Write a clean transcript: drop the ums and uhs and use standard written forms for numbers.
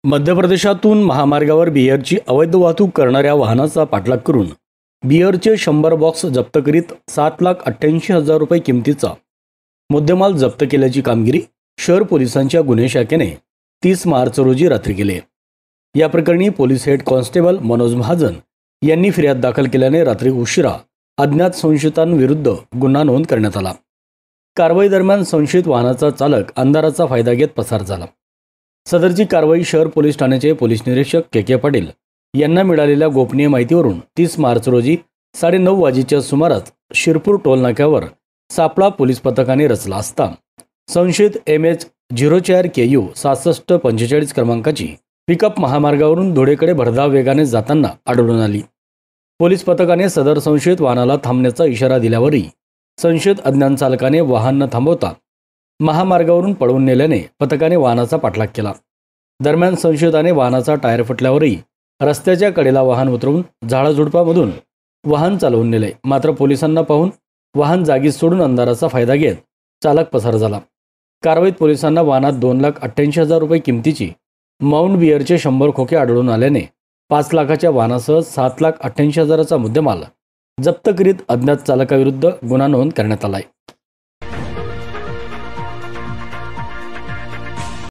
मध्य प्रदेशातून महामार्गावर बिअरची अवैध वाहतूक करणाऱ्या वाहनाचा पाठलाग करून बिअरचे 100 बॉक्स जप्त करीत 7,88,000 रुपये किमतीचा मुद्देमाल जप्त केल्याची कामगिरी शहर पोलिसांच्या गुन्हे शाखेने 30 मार्च रोजी रात्री केली. या प्रकरणी police head constable Manoj Mahajan यांनी फिर्याद दाखल केल्याने रात्री उशिरा अज्ञात संशयितांविरुद्ध गुन्हा नोंद करण्यात आला. कारवाई दरम्यान संशयित वाहनाचा चालक अंधाराचा फायदा घेत पसार झाला. सदरची कारवाई शहर पोलीस ठाण्याचे पोलीस निरीक्षक के पाटील यांना मिळालेल्या गोपनीय माहितीवरून 30 मार्च रोजी 9:30 वाजेच्या सुमारास शिरपूर टोल नाक्यावर सापळा पोलीस पथकाने रचला असता संशयित MH04KU 6745 क्रमांकाची पिकअप महामार्गावरून धुळेकडे भरधाव वेगाने जाताना आढळून आली. पोलीस पथकाने सदर संशयित वाहनाला थांबण्याचा इशारा दिल्यावरही संशयित अज्ञात चालकाने वाहन न थांबवता महामार्गावरून पळवून नेल्याने पथकाने वाहनाचा पाठलाग केला. दरम्यान संशयिताने वाहनाचा टायर फुटल्यावरही रस्त्याच्या कडेला वाहन उतरवून झाडाझुडपामधून वाहन चालवून नेले. मात्र पोलिसांना पाहून वाहन जागीच सोडून अंधाराचा फायदा घेत चालक पसार झाला. कारवाईत पोलिसांना वाहनात 2,88,000 रुपये किमतीची माउंट बिअरचे 100 खोके आढळून आल्याने 5 लाखाच्या वाहनासह 7,88,000चा मुद्देमाल जप्त करीत अज्ञात चालकाविरुद्ध गुन्हा नोंद करण्यात आला आहे.